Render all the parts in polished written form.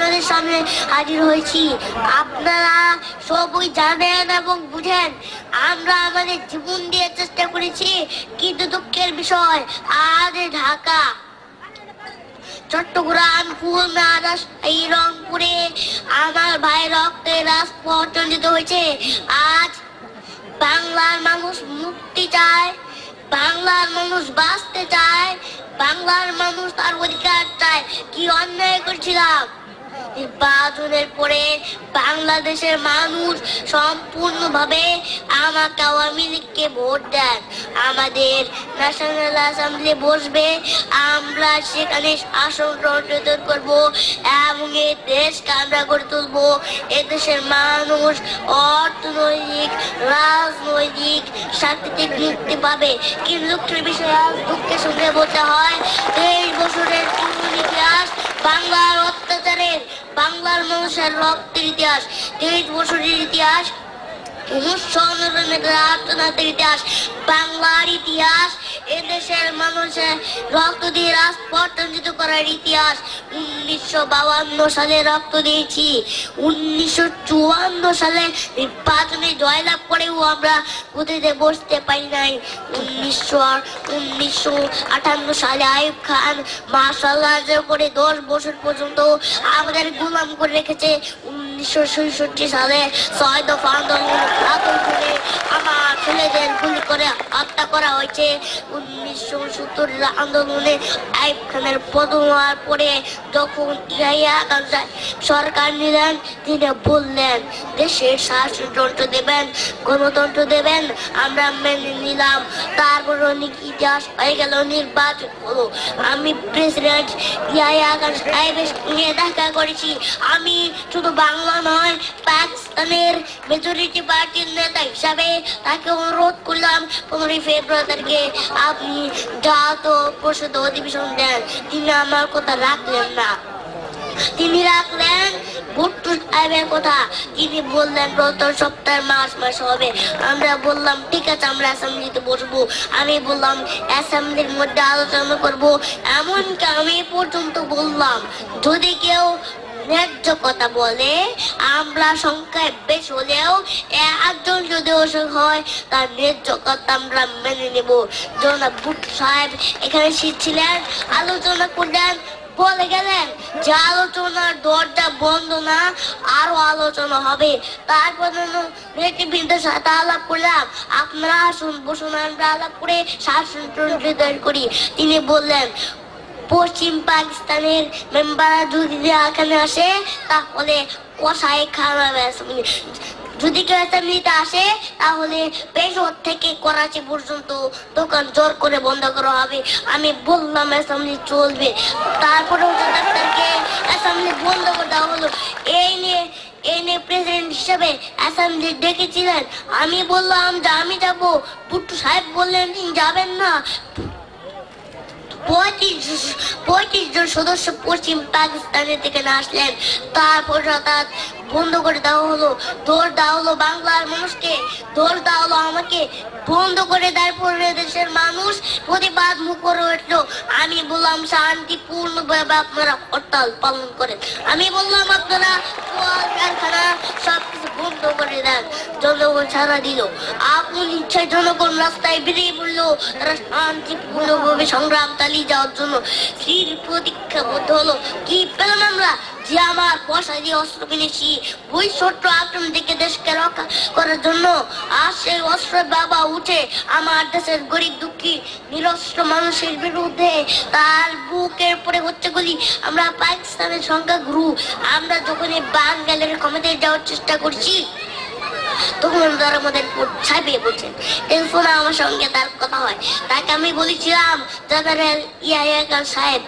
আপনাদের সামনে হাজির হয়েছি। আপনারা সবই জানেন এবং বুঝেন আমরা আমাদের জীবন দিয়ে চেষ্টা করেছি, কিন্তু দুঃখের বিষয় আজ ঢাকা, চট্টগ্রাম, খুলনা, রাজশাহী, রংপুরে আমার ভাই রক্তের রাজপথ চঞ্চিত হয়েছে। আজ বাংলার মানুষ মুক্তি চায়, বাংলার মানুষ বাঁচতে চায়, বাংলার মানুষ তার অধিকার চায়। কি অন্যায় করছিলাম? নির্বাচনের পরে বাংলাদেশের মানুষ সম্পূর্ণভাবে আমাকে আওয়ামী লীগকে ভোট দেন। আমাদের ন্যাশনাল অ্যাসেম্বলি বসবে, আমরা সেখানে শাসন সংশোধন করব এবং এই দেশকে আমরা গড়ে তুলবো। এদেশের মানুষ অর্থনৈতিক, রাজনৈতিক, সাংস্কৃতিক মুক্তি পাবে। কিন্তু দুঃখের বিষয়, দুঃখের সঙ্গে বলতে হয় 23 বছরের ইতিহাস বাংলার অত্যাচারের, বাংলার মানুষের রক্তের ইতিহাস, 23 বছরের ইতিহাস, ইতিহাস, বাংলার ইতিহাস, এদেশের মানুষের রক্ত দিয়ে রাজপথ রঞ্জিত করার ইতিহাস। 1952 সালে রক্ত দিয়েছি, 1954 সালে নির্বাচনে জয়লাভ করেও আমরা গদিতে বসতে পারি নাই। 1958 সালে আইয়ুব খান মাশাআল্লাহ করে 10 বছর পর্যন্ত আমাদের গোলাম করে রেখেছে। 1966 সালে 6 দফা আন্দোলন করে আমার ছেলেদের গুলি করে হত্যা করা হয়েছে। 1970 আন্দোলনে আইয়ুব খানের পতন হওয়ার পরে যখন ইয়াহিয়া খান সরকার নিলেন, তিনি বললেন দেশের শাসনতন্ত্র দেবেন, গণতন্ত্র দেবেন, আমরা মেনে নিলাম। তারপর অনেক ইতিহাস হয়ে গেল, নির্বাচন হলো। আমি প্রেসিডেন্ট ইয়াহিয়া খান সাহেবের সঙ্গে দেখা করেছি। আমি শুধু বাংলা নয়, পাকিস্তানের মেজরিটি পার্টির নেতা হিসাবে তাকে অনুরোধ করলাম 15 ফেব্রুয়ারি তারিখে আপনি জাতীয় পরিষদ অধিবেশন দেন। তিনি আমার কথা রাখলেন না, তিনি রাখলেন ভুট্টো সাহেবের কথা। তিনি বললেন গত সপ্তাহে মাস হবে। আমরা বললাম ঠিক আছে, আমরা অ্যাসেম্বলিতে বসবো। আমি বললাম অ্যাসেম্বলির মধ্যে আলোচনা করব। এমনকি আমি পর্যন্ত বললাম যদি কেউ ন্যায্য কথা বলে, আমরা সংখ্যায় বেশ হলেও একজন যদি অসুখ হয় তার ন্যায্য কথা আমরা মেনে নেব। জনাব ভুট্টো সাহেব এখানে ছিলেন, আলোচনা করলেন, বলে গেলেন যে আলোচনার দরজা বন্ধ না, আরো আলোচনা হবে। তারপর নেতৃবৃন্দের সাথে আলাপ করলাম, আপনারা আসুন বসুন, আমরা আলাপ করে শাসনতন্ত্র তৈরি করি। তিনি বললেন পশ্চিম পাকিস্তানের মেম্বাররা যদি এখানে আসে তাহলে কষাই খাওয়াবে, যদি কেউ অ্যাসেম্বলিতে আসে তাহলে পেশোয়ার থেকে করাচি পর্যন্ত দোকান জোর করে বন্ধ করা হবে। আমি বললাম অ্যাসেম্বলি চলবে। তারপরেও অ্যাসেম্বলি বন্ধ করে দেওয়া হলো। এই নিয়ে প্রেসিডেন্ট হিসেবে অ্যাসেম্বলি ডেকেছিলেন। আমি বললাম যে আমি যাবো। ভুট্টো সাহেব বললেন তিনি যাবেন না। 35 জন সদস্য পশ্চিম পাকিস্তানের থেকে আসলেন। তারপর বন্ধ করে দেওয়া হলো, দৌড় দেওয়া হলো বাংলার মানুষকে, দৌড় দেওয়া হলো আমাকে, বন্ধ করে দেওয়ার পরে দেশের মানুষ প্রতিবাদ মুখর উঠলো। আমি বললাম শান্তিপূর্ণভাবে আপনারা হরতাল পালন করেন। আমি বললাম আপনারা কারখানা সবকিছু বন্ধ করে দেন। জনগণ সারা দিল, আপন ইচ্ছায় জনগণ রাস্তায় বেরিয়ে পড়লো। তারা শান্তিপূর্ণভাবে সংগ্রাম চালিয়ে যাওয়ার জন্য স্থির প্রতীক্ষাবদ্ধ হলো। কি পেলাম আমরা? যে আমার পয়সা দিয়ে অস্ত্র কিনেছি ওই ছোট্ট আক্রমণ থেকে দেশকে রক্ষা করার জন্য। আর সেই অস্ত্র বাবা উঠে আমার দেশের গরিব দুঃখী নিরস্ত্র মানুষের বিরুদ্ধে তার বুকের পরে হচ্ছে গুলি। আমরা পাকিস্তানের সংখ্যাগুরু, আমরা যখন এই বাঙালির ক্ষমতায় যাওয়ার চেষ্টা করছি তখন তারা আমাদের ছাপিয়ে পড়ছেন। টেলিফোনে আমার সঙ্গে তার কথা হয়, তাকে আমি বলেছিলাম জেনারেল ইয়াহিয়া খান সাহেব,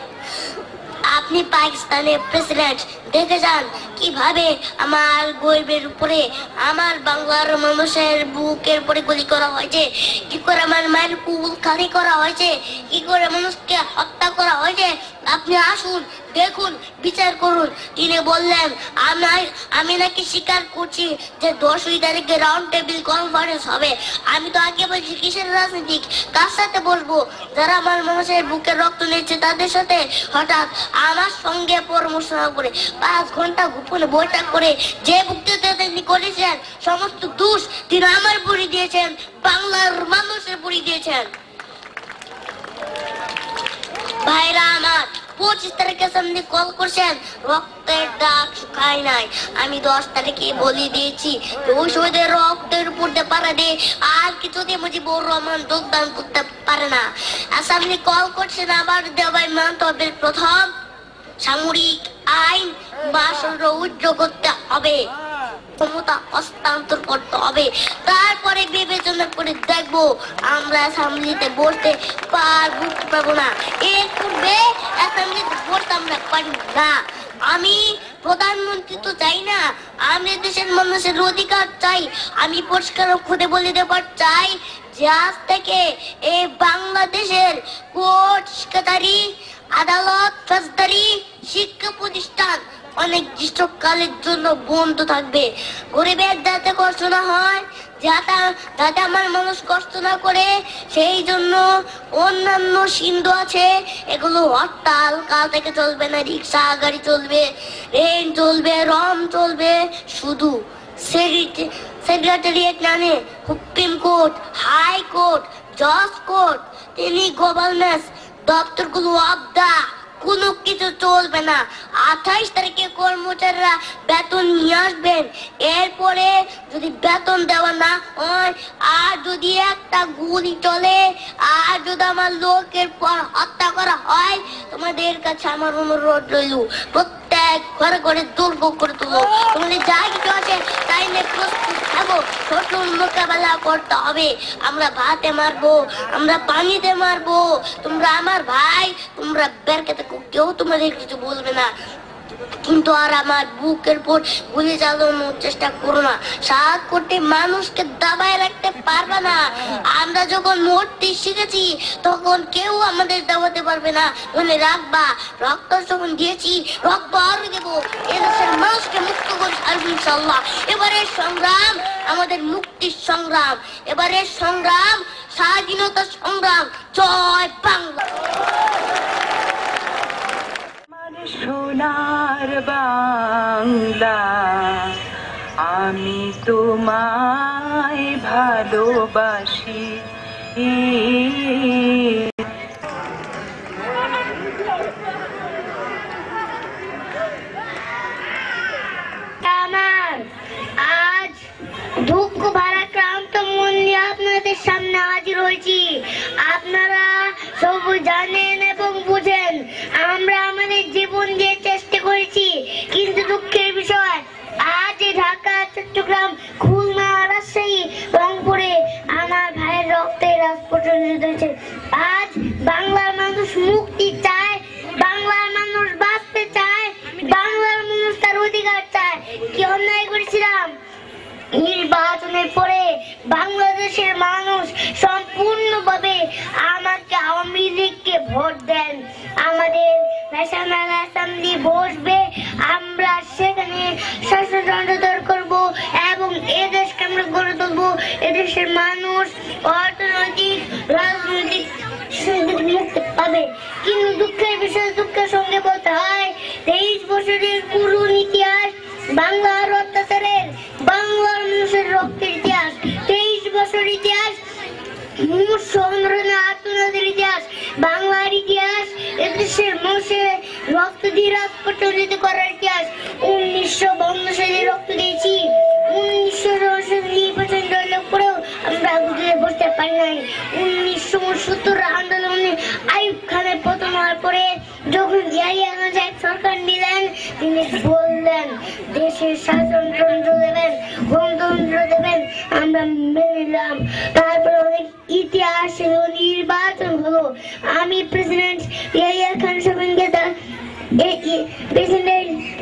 আপনি পাকিস্তানের প্রেসিডেন্ট, দেখে যান কিভাবে আমার গরিবের উপরে, আমার বাংলার মানুষের বুকের উপরে গুলি করা হয়েছে, কি করে আমার মায়ের কুল খালি করা হয়েছে, কি করে মানুষকে হত্যা করা হয়েছে। আপনি আসুন, দেখুন, বিচার করুন। তিনি বললেন আমি নাকি স্বীকার করছি যে 10 তারিখে রাউন্ড টেবিল কনফারেন্স হবে। আমি তো আগে বলছি কিসের রাজনীতিক, কার সাথে বসবো? যারা আমার মানুষের বুকের রক্ত নিচ্ছে তাদের সাথে। হঠাৎ আমার সঙ্গে পরামর্শ করে 5 ঘন্টা গোপনে বৈঠক করে যে বক্তৃতা তিনি করেছেন সমস্ত দোষ তিনি আমার বুড়ি দিয়েছেন, বাংলার মানুষের বুড়ি দিয়েছেন। ভাইরা আমার, 25 তারিখে সামনে কল করছেন, রক্তের দাগ শুকায় নাই। আমি 10 তারিখে বলে দিয়েছি ওই শহীদের রক্তের উপর দিয়ে পারা দিয়ে আর কিছুতে মুজিবুর রহমান যোগদান করতে পারে না। আর সামনে কল করছেন আবার দেওয়াই মানতে হবে প্রথম সামরিক আইন বাসর উজ্জ্ব করতে হবে, ক্ষমতা হস্তান্তর করতে হবে, তারপরে বিবেচনা করে দেখবো আমরা অ্যাসেম্বলিতে বসতে পারবো না। এর পূর্বে অ্যাসেম্বলিতে বসতে আমরা পারি না। আমি প্রধানমন্ত্রী তো চাই না, আমি দেশের মানুষের অধিকার চাই। আমি পরিষ্কার খুদে বলে দেবার চাই যে আজ থেকে এই বাংলাদেশের কোর্ট, শিক্ষাদারি, আদালত, ফৌজদারি, শিক্ষা প্রতিষ্ঠান অনির্দিষ্টকালের জন্য বন্ধ থাকবে। গরিবের যাতে কষ্ট না হয়, যাতে আমার মানুষ কষ্ট না করে, সেই জন্য অন্যান্য সিন্ধু আছে, এগুলো হরতাল কাল থেকে চলবে না। রিক্সা গাড়ি চলবে, ট্রেন চলবে, রম চলবে। শুধু সেক্রেটারিয়েট নামে সুপ্রিম কোর্ট, হাইকোর্ট, জজ কোর্ট, তিনি গভর্নেন্স দপ্তরগুলো অবদা কোনো কিছু চলবে না। 28 তারিখে কর্মচারীরা বেতন নিয়ে আসবেন। এরপরে যদি বেতন দেওয়া না হয়, আর যদি একটা গুলি চলে, আর যদি আমার লোকের পর হত্যা করা হয়, তোমাদের কাছে আমার অনুরোধ রইল প্রত্যেক ঘরে ঘরে দুর্গ করে তুলো। তোমাদের যা কিছু আছে তাই নিয়ে প্রস্তুত থাকো, শত্রুর মোকাবেলা করতে হবে। আমরা ভাতে মারবো, আমরা পানিতে মারবো, তোমরা আমার ভাই, তোমরা বেরকে থাকো, কেউ তোমাদের কিছু বলবে না। কিন্তু আর আমার বুকের পর গুলি চালানোর চেষ্টা করো না। 7 কোটি মানুষকে দাবায় রাখতে পারবে না। আমরা যখন মরতে শিখেছি তখন কেউ আমাদের দাবাতে পারবে না। মনে রাখবা, রক্ত যখন দিয়েছি রক্ত আরো দেবো। এদেশের মানুষকে মুক্ত করে ছাড়বো ইনশাল্লাহ। এবারের সংগ্রাম আমাদের মুক্তির সংগ্রাম, এবারের সংগ্রাম স্বাধীনতা সংগ্রাম। জয় বাংলা। সোনার বাংলা, আমি তোমায় ভালোবাসি। আমার আজ দুঃখ ভারাক্রান্ত মন নিয়ে আপনাদের সামনে হাজির হয়েছি। আপনারা সব জানেন এবং বুঝেন আমরা আমাদের জীবন দিয়ে চেষ্টা করেছি, কিন্তু দুঃখের বিষয় আজ ঢাকা, চট্টগ্রাম, খুলনা, রাজশাহী, রংপুরে আমার ভাইয়ের রক্তে রাজপথ হয়েছে। আজ বাংলার মানুষ মুক্তি চায়, বাংলার মানুষ বাঁচতে চায়, বাংলার মানুষ তার অধিকার চায়। কি অন্যায় করেছিলাম? নির্বাচনের পরে বাংলাদেশের মানুষ সম্পূর্ণভাবে আমাকে আওয়ামী লীগকে ভোট দেন। আমাদের ন্যাশনাল অ্যাসেম্বলি বসবে, আমরা সেখানে শাসনতন্ত্র করব এবং এদেশকে আমরা গড়ে তুলবো। এদেশের মানুষ অর্থনৈতিক, রাজনৈতিক মুক্তি পাবে। কিন্তু দুঃখের বিষয়, দুঃখের সঙ্গে বলতে হয় 23 বছরের পুরনো ইতিহাস বাংলার অত্যাচারের, বাংলার মানুষের রক্তের ইতিহাস, 23 বছর ইতিহাস, আত্মনাদের ইতিহাস, বাংলার ইতিহাস, এদেশের মানুষের রক্ত দিয়ে রাজপথ করার ইতিহাস। 1952 সালে রক্ত দিয়েছি, 1900 নির্বাচন জয়লাভ করেও আমরা বুঝে বসতে পারি নাই। 1970 আন্দোলনে আইয়ুব খানের পতন হওয়ার পরে যখন জিয়াইয়া সরকার নিলেন, তিনি বললেন দেশের শাসনতন্ত্র দেবেন, গণতন্ত্র দেবেন, আমরা মেনে নিলাম। তারপরে অনেক ইতিহাস হলো, নির্বাচন হলো। আমি প্রেসিডেন্ট ইয়াহিয়া খানের সঙ্গে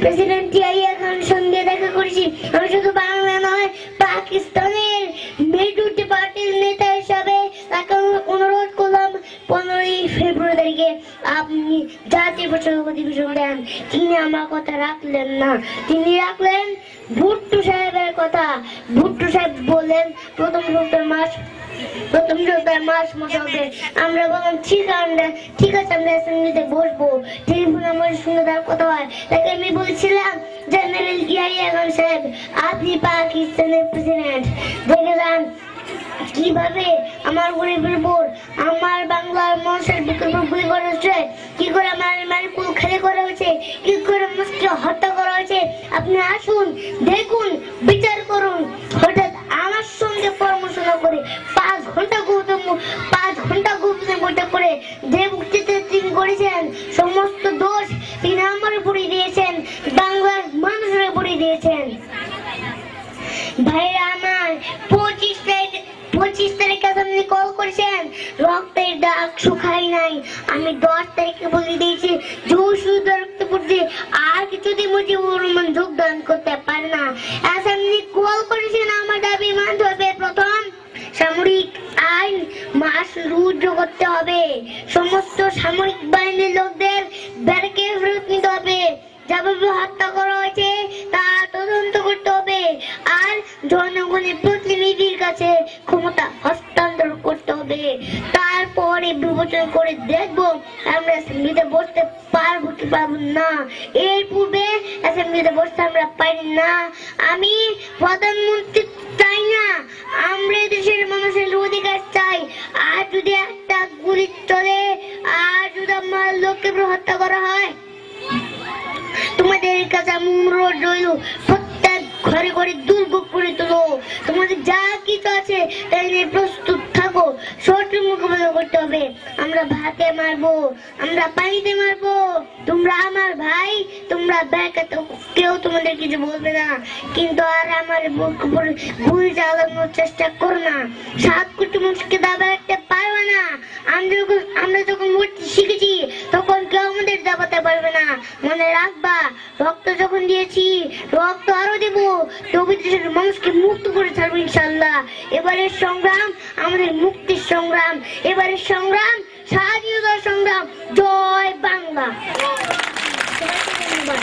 প্রেসিডেন্ট ইয়াহিয়া খানের সঙ্গে দেখা করেছি। আমি শুধু বাংলা নয়, পাকিস্তানের মেজরিটি পার্টির নেতা হিসাবে তাকে অনুরোধ করলাম 15 ফেব্রুয়ারি তারিখে আপনি জাতীয় ভাষা অধিবেশন দেন, তিনি আমার কথা রাখলেন না, তিনি রাখলেন ভুট্টো সাহেবের কথা। ভুট্টো সাহেব বললেন প্রথম সপ্তাহ মাস হবে। আমরা বললাম ঠিক আছে, আমরা অ্যাসেম্বলিতে বসবো। টেলিফোন আমার শুনে তার কথা হয়, তাকে আমি বলছিলাম জেনারেল ইয়াহিয়া খান সাহেব, আপনি পাকিস্তানের প্রেসিডেন্ট, দেখলাম কিভাবে আমার গরিবের উপর, আমার বাংলার মানুষের বুকের উপর গুলি করা হচ্ছে, কি করে আমার কুল খালি করা হয়েছে, কি করে মানুষকে হত্যা করা হয়েছে। আপনি আসুন, দেখুন, বিচার করুন। হঠাৎ আমার সঙ্গে পরামর্শ না করে 5 ঘন্টা গুপ্ত বৈঠক করে যে বক্তৃতা তিনি করেছেন, সমস্ত দোষ তিনি আমার উপরে দিয়েছেন, বাংলার মানুষের উপরে দিয়েছেন। ভাইরা আমার, 25 তারিখে আপনি কল করেছেন, রক্তের দাগ শুকাই নাই। আমি 10 তারিখে বলে দিয়েছি শুধু রক্ত পড়ছে, আর কিছুদিন মুজিবুর রহমান যোগদান করতে পারে না। আপনি কল করেছেন, আমার দাবি মানতে হবে। প্রথম, সামরিক আইন রুজু করতে হবে, সমস্ত সামরিক বাহিনীর লোকদের ব্যারাকে ফেরত নিতে হবে, যাভাবে হত্যা করা হয়েছে তা তদন্ত করতে হবে, আর জনগণের প্রতিনিধির কাছে ক্ষমতা হস্তান্তর করতে হবে। তারপরে বিবেচনা করে দেখবো আমরা অ্যাসেম্বলিতে বসতে পারবো কি পারবো না। এর পূর্বে অ্যাসেম্বলিতে বসতে আমরা পারি না। আমি প্রধানমন্ত্রী চাই না, আমরা দেশের মানুষের অধিকার চাই। আর যদি একটা গুলি চলে, আর যদি আমার লোককে হত্যা করা হয়, তোমাদের কাছে অনুরোধ রইল, প্রত্যেক ঘরে ঘরে দুর্গ করে তোলো, তোমাদের যা কিছু আছে তাই নিয়ে প্রস্তুত থাকো। শত্রু মোকাবেলা করতে হবে। আমরা ভাতে মারবো, আমরা পানিতে মারবো, তোমরা আমার ভাই, তোমরা কেউ তোমাদের কিছু বলবে না, কিন্তু আর আমার গুলি চালানোর চেষ্টা করো না। 7 কোটি মানুষকে দাবা রাখতে পারবে না। আমরা যখন মূর্তি শিখেছি তখন কেউ আমাদের দাবাতে পারবে না। মনে রাখবা, রক্ত যখন দিয়েছি, রক্ত আরো দেব, তবে দেশের মানুষকে মুক্ত করে ছাড়বো ইনশাল্লাহ। এবারের সংগ্রাম আমাদের মুক্তির সংগ্রাম, এবারের সংগ্রাম স্বাধীনতার সংগ্রাম। জয় বাংলা। ধন্যবাদ।